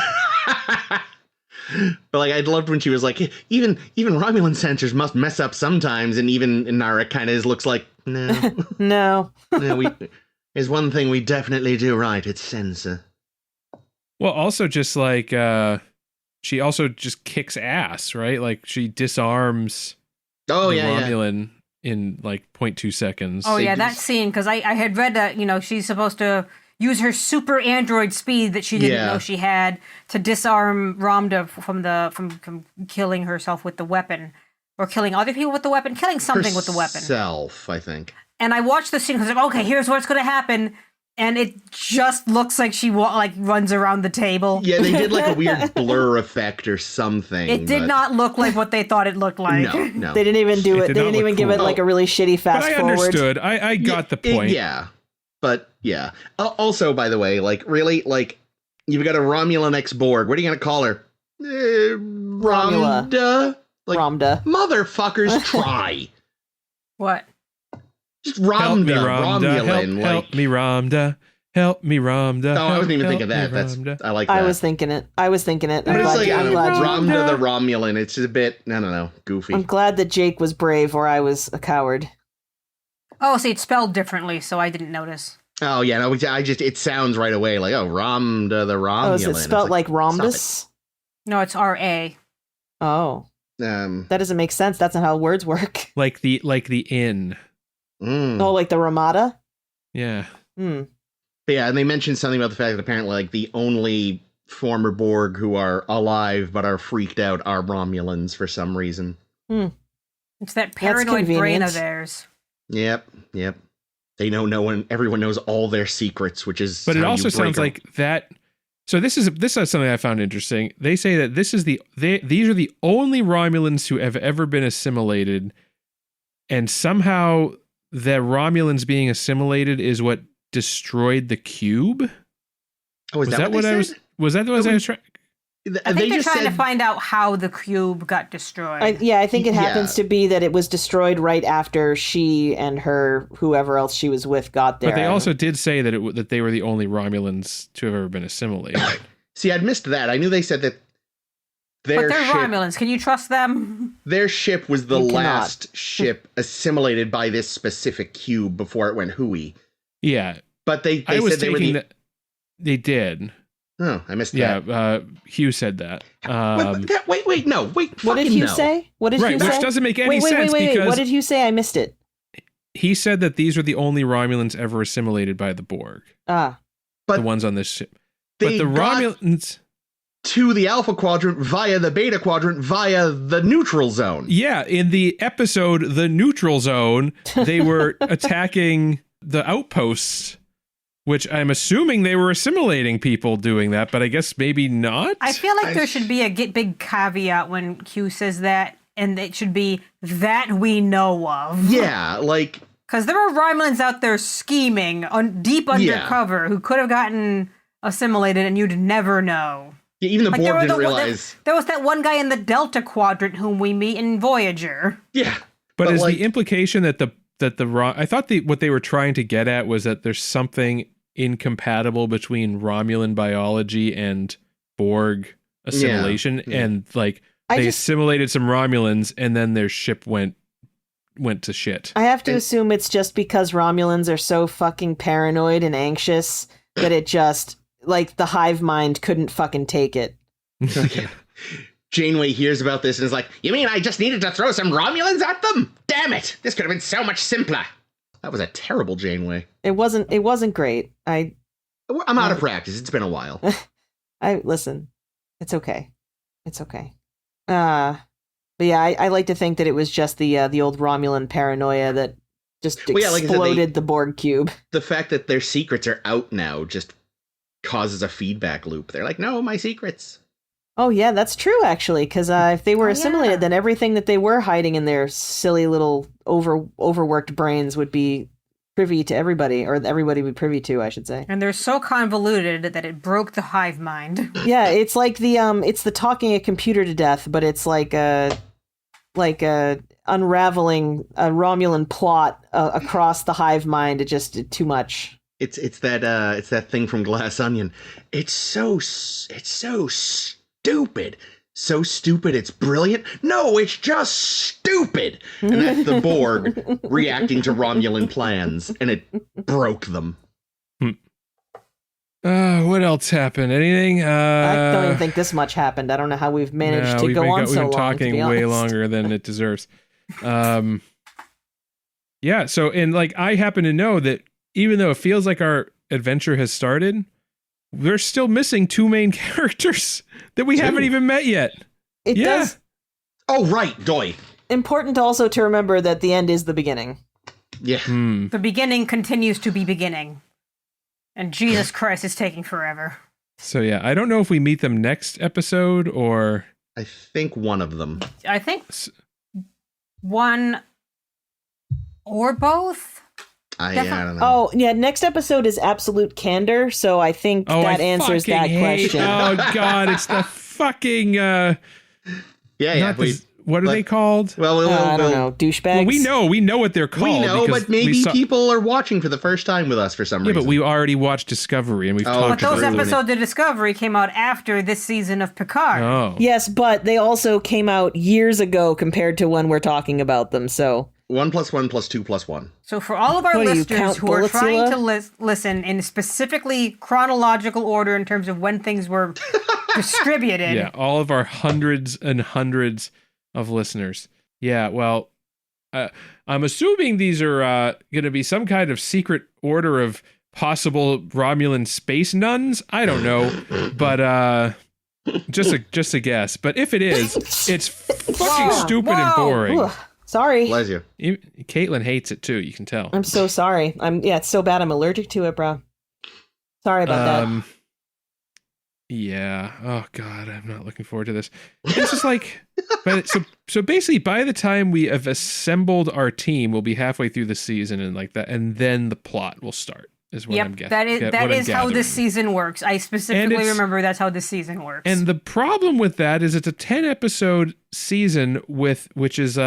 S4: But like, I loved when she was like, even Romulan sensors must mess up sometimes. And even Inara kind of looks like, no.
S1: No.
S4: There's one thing we definitely do right. It's censor.
S3: Well, also just like she also just kicks ass, right? Like she disarms Romulan in like 0.2 seconds.
S2: Oh yeah, that scene, because I had read that, you know, she's supposed to use her super android speed that she didn't know she had to disarm Ramda from killing herself with the weapon, or killing other people with the weapon, killing something with the weapon.
S4: Herself, I think.
S2: And I watched the scene because I'm like, okay, here's what's going to happen. And it just looks like she runs around the table.
S4: Yeah, they did like a weird blur effect or something.
S2: It did not look like what they thought it looked like.
S4: No.
S1: They didn't even do it. They didn't even give it like a really shitty fast forward.
S3: I understood. I got the point.
S4: But yeah. Also, by the way, like really, like you've got a Romulan ex Borg. What are you gonna call her? Ramda. Like,
S1: Ramda.
S4: Motherfuckers, try.
S2: What?
S4: Just Ramda. Romulan.
S3: Help me, Ramda. Help me, Ramda.
S4: No, I wasn't even thinking that. I like that.
S1: I was thinking it.
S4: But it's like
S1: I'm glad
S4: Ramda the Romulan. It's just a bit, I don't know, goofy.
S1: I'm glad that Jake was brave or I was a coward.
S2: Oh, see, it's spelled differently, so I didn't notice.
S4: Oh, yeah, no, it sounds right away like, oh, Ramda the Romulan.
S1: Oh, is it spelled like rhombus?
S2: No, it's R-A.
S1: Oh. That doesn't make sense. That's not how words work.
S3: Like the inn.
S1: Oh, like the Ramada?
S3: Yeah.
S4: But yeah, and they mentioned something about the fact that apparently like the only former Borg who are alive but are freaked out are Romulans for some reason.
S2: It's that paranoid brain of theirs.
S4: Yep. They know everyone knows all their secrets, which is.
S3: But it also sounds like that. So this is something I found interesting. They say that these are the only Romulans who have ever been assimilated, and somehow the Romulans being assimilated is what destroyed the cube.
S4: Oh, was that what I was?
S3: Was that what I was trying?
S2: I think they're trying to find out how the cube got destroyed.
S1: I think it happens to be that it was destroyed right after she and whoever else she was with got there.
S3: But they also did say that that they were the only Romulans to have ever been assimilated.
S4: See, I'd missed that. I knew they said that
S2: but they're Romulans. Can you trust them?
S4: Their ship was the last ship assimilated by this specific cube before it went hooey.
S3: Yeah.
S4: But they said they were
S3: they did.
S4: Oh, I missed that.
S3: Yeah, Hugh said that.
S4: Wait, no.
S1: What did Hugh say? What did Hugh say?
S3: Which doesn't make any sense because...
S1: What did Hugh say? I missed it.
S3: He said that these are the only Romulans ever assimilated by the Borg.
S1: But
S3: the ones on this ship. But the Romulans...
S4: to the Alpha Quadrant via the Beta Quadrant via the Neutral Zone.
S3: Yeah, in the episode The Neutral Zone, they were attacking the outposts, which I'm assuming they were assimilating people doing that, but I guess maybe not.
S2: I feel like there should be a big caveat when Q says that, and it should be that we know of.
S4: Yeah, like...
S2: Because there are Romulans out there scheming deep undercover who could have gotten assimilated and you'd never know.
S4: Yeah, even the Borg didn't realize.
S2: There was that one guy in the Delta Quadrant whom we meet in Voyager.
S4: Yeah.
S3: But is the implication that I thought what they were trying to get at was that there's something incompatible between Romulan biology and Borg assimilation, and like they assimilated some Romulans, and then their ship went to shit.
S1: I have to assume it's just because Romulans are so fucking paranoid and anxious that it just, like, the hive mind couldn't fucking take it.
S4: Janeway hears about this and is like, you mean I just needed to throw some Romulans at them? Damn it! This could have been so much simpler. That was a terrible Janeway.
S1: It wasn't great. I'm
S4: out of practice. It's been a while.
S1: Listen. It's okay. It's okay. But yeah, I like to think that it was just the old Romulan paranoia that just exploded the Borg cube.
S4: The fact that their secrets are out now just causes a feedback loop. They're like, no, my secrets.
S1: Oh yeah, that's true actually, because if they were assimilated, then everything that they were hiding in their silly little overworked brains would be privy to everybody, or everybody would be privy to, I should say.
S2: And they're so convoluted that it broke the hive mind.
S1: Yeah, it's like it's the talking a computer to death, but it's like a unraveling a Romulan plot across the hive mind. It just too much.
S4: It's that thing from Glass Onion. It's so stupid. So stupid it's brilliant. No, it's just stupid. And that's the Borg reacting to Romulan plans, and it broke them.
S3: What else happened? Anything?
S1: I don't even think this much happened. I don't know how we've managed to go on so long.
S3: We've been talking way longer than it deserves. Yeah, so, and like, I happen to know that even though it feels like our adventure has started, we're still missing two main characters that we haven't even met yet.
S1: It does.
S4: Oh, right, Doy.
S1: Important also to remember that the end is the beginning.
S4: Yeah.
S2: The beginning continues to be beginning. And Jesus Christ is taking forever.
S3: So yeah, I don't know if we meet them next episode or...
S4: I think one of them.
S2: I think one or both.
S4: I don't know.
S1: Oh, yeah, next episode is Absolute Candor, so I think that answers that question.
S3: Oh, God, it's the fucking... what are they called?
S4: Well,
S1: I don't know, douchebags?
S3: Well, we know what they're called.
S4: We know, but maybe people are watching for the first time with us for some reason.
S3: Yeah, but we already watched Discovery, and we've talked about it.
S2: But those episodes of Discovery came out after this season of Picard.
S3: Oh.
S1: Yes, but they also came out years ago compared to when we're talking about them, so...
S4: 1 + 1 + 2 + 1.
S2: So for all of our listeners who are trying to listen in specifically chronological order in terms of when things were distributed.
S3: Yeah, all of our hundreds and hundreds of listeners. Yeah, well, I'm assuming these are going to be some kind of secret order of possible Romulan space nuns. I don't know, but just a guess. But if it is, it's fucking stupid and boring.
S1: Ooh. Sorry.
S4: Bless you.
S3: Caitlin hates it too, you can tell.
S1: I'm so sorry. It's so bad I'm allergic to it, bro. Sorry about that.
S3: Yeah. Oh God, I'm not looking forward to this. It's just like, so basically, by the time we have assembled our team, we'll be halfway through the season and like that, and then the plot will start. Is what I'm guessing.
S2: That is how this season works. I specifically remember that's how this season works.
S3: And the problem with that is it's a 10-episode season which is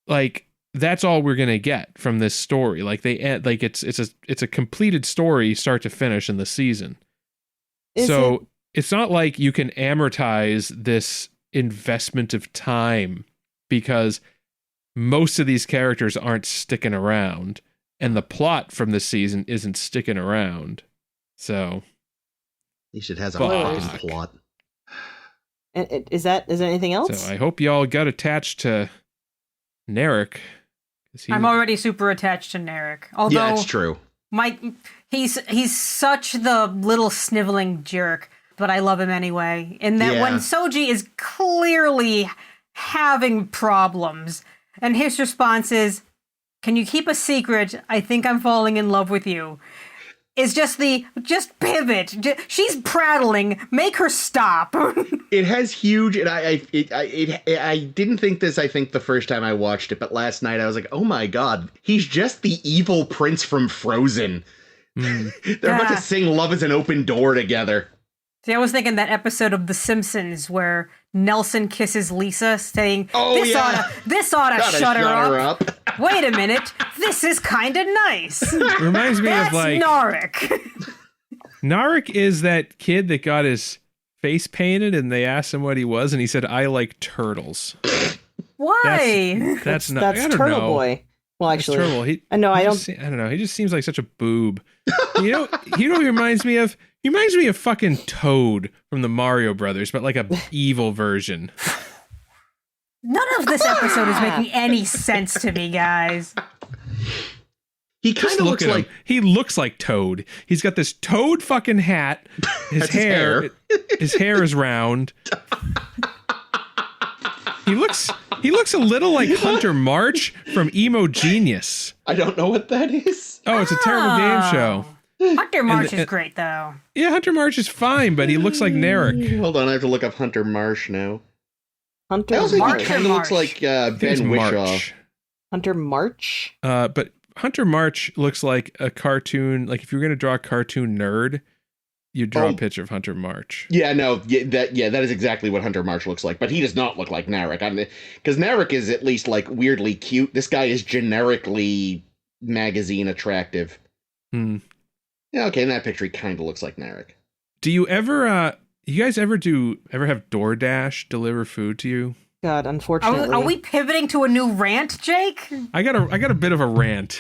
S3: like that's all we're gonna get from this story. Like they end, like it's a completed story start to finish in the season. It's not like you can amortize this investment of time because most of these characters aren't sticking around and the plot from this season isn't sticking around. So
S4: he should has a fucking plot.
S1: And is there anything else?
S3: So I hope y'all got attached to Narek.
S2: I'm already super attached to Narek. Although
S4: yeah, it's true.
S2: He's such the little sniveling jerk, but I love him anyway. In that when Soji is clearly having problems, and his response is, "Can you keep a secret? I think I'm falling in love with you." Is just pivot. She's prattling. Make her stop.
S4: It has huge, and I didn't think this. I think the first time I watched it, but last night I was like, oh my God, he's just the evil prince from Frozen. They're about to sing "Love Is an Open Door" together.
S2: See, I was thinking that episode of The Simpsons where Nelson kisses Lisa, saying, "This ought to shut her up. Wait a minute, this is kind of nice."
S3: Reminds me
S2: That's
S3: of like
S2: Narek.
S3: Narek is that kid that got his face painted, and they asked him what he was, and he said, "I like turtles."
S2: Why?
S3: That's not.
S1: That's
S3: I don't
S1: Turtle
S3: know.
S1: Boy. Well, actually,
S3: Turtle.
S1: I know. I
S3: don't know. He just seems like such a boob. You know what he reminds me of? He reminds me of fucking Toad from the Mario Brothers, but like a evil version.
S2: None of this episode is making any sense to me, guys.
S4: He kind of looks like
S3: he looks like Toad. He's got this Toad fucking hat. His hair is round. He looks a little like Hunter March from Emo Genius.
S4: I don't know what that is.
S3: Oh, it's a terrible game show.
S2: Hunter March is great, though.
S3: Yeah, Hunter March is fine, but he looks like Narek.
S4: Hold on, I have to look up Hunter Marsh now.
S1: Hunter
S4: I also think he
S1: March.
S4: kind of looks like Ben Whishaw.
S1: Hunter March?
S3: But Hunter March looks like a cartoon. Like if you were going to draw a cartoon nerd, you'd draw a picture of Hunter March.
S4: Yeah, no, that is exactly what Hunter March looks like. But he does not look like Narek. Because Narek is at least like weirdly cute. This guy is generically magazine attractive.
S3: Hmm.
S4: Yeah, okay, in that picture, he kind of looks like Narek.
S3: Do you ever, you guys ever have DoorDash deliver food to you?
S1: God, unfortunately.
S2: Are we pivoting to a new rant, Jake?
S3: I got a bit of a rant.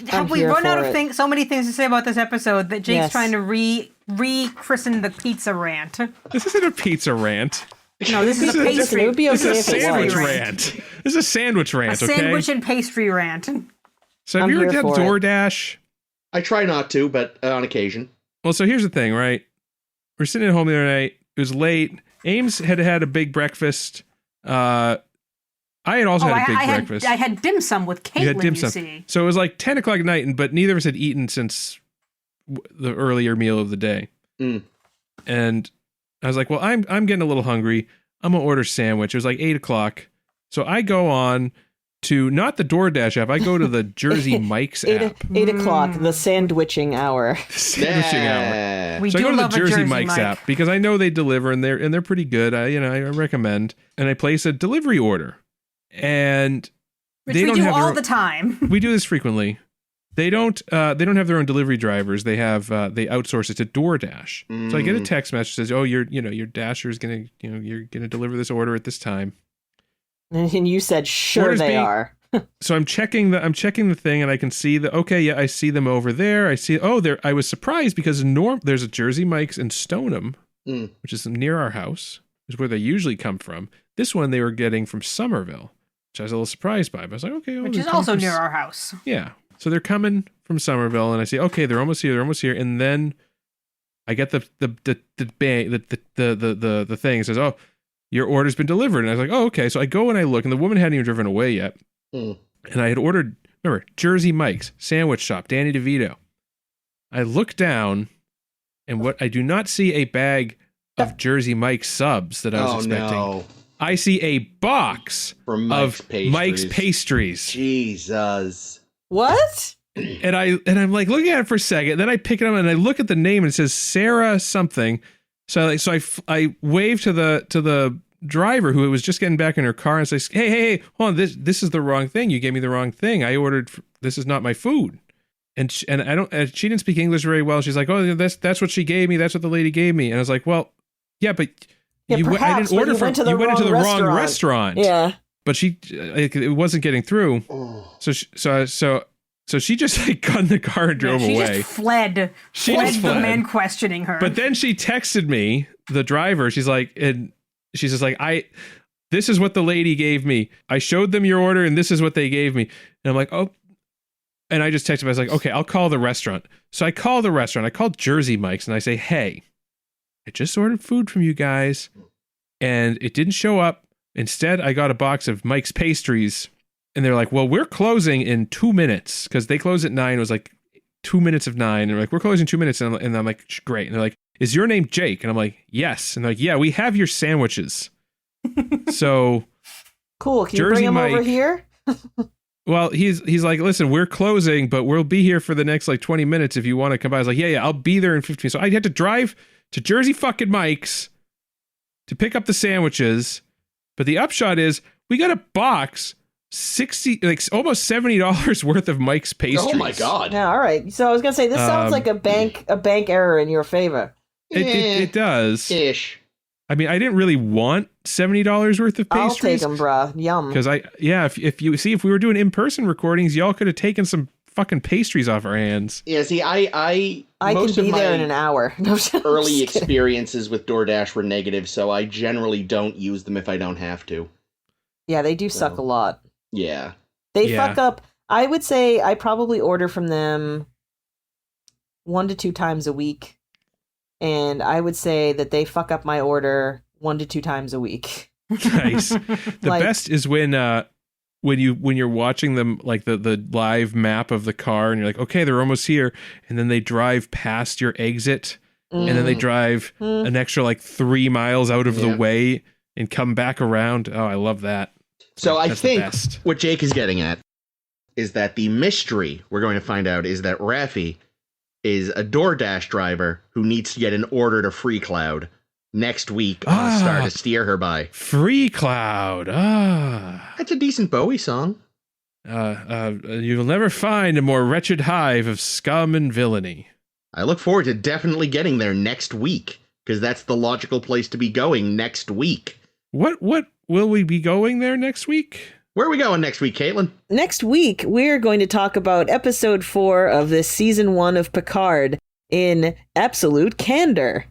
S2: Have we run out of so many things to say about this episode that Jake's trying to re-christen the pizza rant?
S3: This isn't a pizza rant.
S2: No, this is a pastry.
S1: It would be okay
S3: This is a
S1: if it
S3: sandwich
S1: was.
S3: rant. This is a sandwich rant,
S2: A sandwich and pastry rant.
S3: So have
S1: I'm
S3: you ever
S1: here
S3: had
S1: for it.
S3: DoorDash?
S4: I try not to, but on occasion.
S3: Well, so here's the thing, right? We're sitting at home the other night. It was late. Ames had a big breakfast. I had also had a big breakfast.
S2: I had dim sum with Caitlin,
S3: You had dim sum.
S2: see.
S3: So it was like 10 o'clock at night, but neither of us had eaten since the earlier meal of the day.
S4: Mm.
S3: And I was like, well, I'm getting a little hungry. I'm going to order a sandwich. It was like 8 o'clock. So I go on to, not the DoorDash app, I go to the Jersey Mike's app.
S1: 8 o'clock, the sandwiching hour.
S3: Sandwiching hour.
S2: We
S3: So I
S2: do
S3: go to the
S2: love a
S3: Jersey Mike's
S2: Mike.
S3: app because I know they deliver and they're pretty good. I recommend. And I place a delivery order. And
S2: Which
S3: they
S2: we
S3: don't
S2: do
S3: have
S2: all
S3: their
S2: the time.
S3: We do this frequently. They don't have their own delivery drivers. They have they outsource it to DoorDash. So I get a text message that says, "Oh, your Dasher is going to, you're going to deliver this order at this time."
S1: And you said, sure they are.
S3: So I'm checking the thing, and I can see that. Okay, yeah, I see them over there. I see. Oh, there. I was surprised because there's a Jersey Mike's in Stoneham, which is near our house, is where they usually come from. This one they were getting from Somerville, which I was a little surprised by. But I was like, okay,
S2: Which is also near our house.
S3: Yeah, so they're coming from Somerville, and I say, okay, they're almost here, and then I get the thing. It says, oh, your order's been delivered, and I was like, oh, okay. So I go and I look, and the woman hadn't even driven away yet. And I had ordered, remember, Jersey Mike's, Sandwich Shop, Danny DeVito. I look down, and what I do not see a bag of Jersey Mike's subs that I was expecting.
S4: No.
S3: I see a box
S4: From
S3: of Mike's pastries.
S4: Jesus.
S1: What?
S3: And I'm like looking at it for a second. Then I pick it up and I look at the name and it says Sarah something. So I wave to the driver who was just getting back in her car and says, "Hey, hold on, this is the wrong thing. You gave me the wrong thing. I ordered. This is not my food." And she didn't speak English very well. She's like, "Oh, that's what she gave me. That's what the lady gave me." And I was like, "Well, yeah, but I didn't order from. You went into the wrong restaurant."
S1: Yeah.
S3: But it wasn't getting through. So she just like got in the car and drove away.
S2: She just fled. She fled the man questioning her.
S3: But then she texted me, the driver. She's just like, this is what the lady gave me. I showed them your order and this is what they gave me. And I'm like, oh. And I just texted him. I was like, okay, I'll call the restaurant. So I call the restaurant. I called Jersey Mike's and I say, hey, I just ordered food from you guys and it didn't show up. Instead, I got a box of Mike's pastries. And they're like, well, we're closing in 2 minutes because they close at 9. It was like 2 minutes of 9. And they're like, we're closing 2 minutes. And I'm like, great. And they're like, is your name Jake? And I'm like, yes. And they're like, yeah, we have your sandwiches. So
S1: cool. Can you
S3: Jersey
S1: bring him
S3: Mike,
S1: over here?
S3: Well, he's like, listen, we're closing, but we'll be here for the next like 20 minutes if you want to come by. I was like, yeah, I'll be there in 15. So I had to drive to Jersey fucking Mike's to pick up the sandwiches. But the upshot is we got a box, almost $70 worth of Mike's pastries.
S4: Oh my God.
S1: Yeah, all right. So I was gonna say this sounds like a bank error in your favor.
S3: It does.
S4: Ish.
S3: I mean, I didn't really want $70 worth of pastries.
S1: I'll take them, bruh. Yum.
S3: Because if we were doing in-person recordings, y'all could have taken some fucking pastries off our hands.
S4: Yeah, see, I
S1: can be there in an hour. No,
S4: early experiences with DoorDash were negative, so I generally don't use them if I don't have to.
S1: Yeah, they do suck a lot.
S4: Yeah.
S1: They fuck up. I would say I probably order from them 1 to 2 times a week. And I would say that they fuck up my order 1 to 2 times a week.
S3: Nice. The best is when you're watching them, like the live map of the car, and you're like, okay, they're almost here, and then they drive past your exit, and then they drive an extra 3 miles out of the way and come back around. Oh, I love that.
S4: So I think what Jake is getting at is that the mystery we're going to find out is that Raffi is a DoorDash driver who needs to get an order to Free Cloud next week on a Star to Steer Her By.
S3: Free Cloud.
S4: That's a decent Bowie song.
S3: You'll never find a more wretched hive of scum and villainy.
S4: I look forward to definitely getting there next week, because that's the logical place to be going next week.
S3: What will we be going there next week?
S4: Where are we going next week, Caitlin?
S1: Next week, we're going to talk about episode 4 of this season 1 of Picard in absolute candor.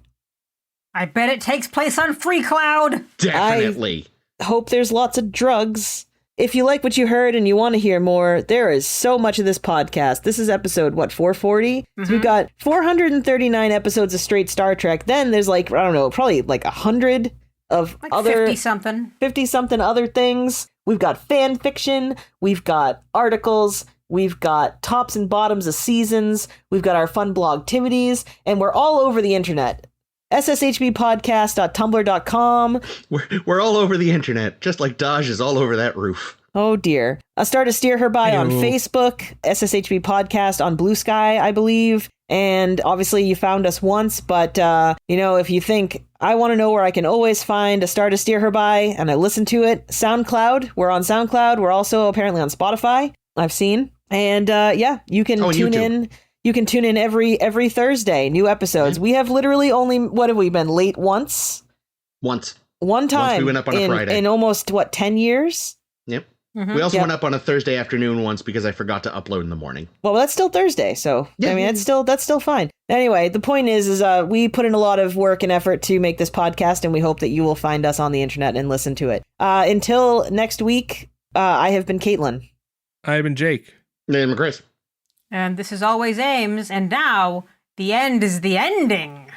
S2: I bet it takes place on Free Cloud.
S4: Definitely.
S1: I hope there's lots of drugs. If you like what you heard and you want to hear more, there is so much of this podcast. This is episode, 440? Mm-hmm. So we've got 439 episodes of straight Star Trek. Then there's probably 100 of other 50-something other things. We've got fan fiction, we've got articles, we've got tops and bottoms of seasons, we've got our fun blogtivities, and we're all over the internet. sshbpodcast.tumblr.com.
S4: We're all over the internet, just like Dodge is all over that roof.
S1: Oh dear. A Star to Steer Her By on Facebook, SSHB Podcast on Blue Sky, I believe. And obviously you found us once, but if you think I want to know where I can always find A Star to Steer Her By and I listen to it, SoundCloud. We're on SoundCloud. We're also apparently on Spotify, I've seen. And you can tune in. You can tune in every Thursday, new episodes. We have literally only, what have we been, late once? One time.
S4: Once we went up on a Friday.
S1: In almost, 10 years?
S4: Yep. Mm-hmm. We also went up on a Thursday afternoon once because I forgot to upload in the morning.
S1: Well, that's still Thursday, so I mean, that's still fine. Anyway, the point is we put in a lot of work and effort to make this podcast, and we hope that you will find us on the internet and listen to it. Until next week, I have been Caitlin.
S3: I have been Jake.
S4: And I'm Chris.
S2: And this is always Ames, and now the end is the ending.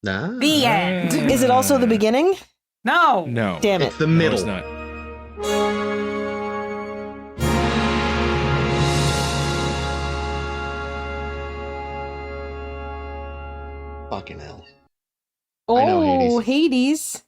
S2: The end.
S1: Is it also the beginning?
S2: No.
S1: Damn it.
S4: It's the middle.
S3: No, it's not.
S4: Fucking hell.
S1: Oh, Hades.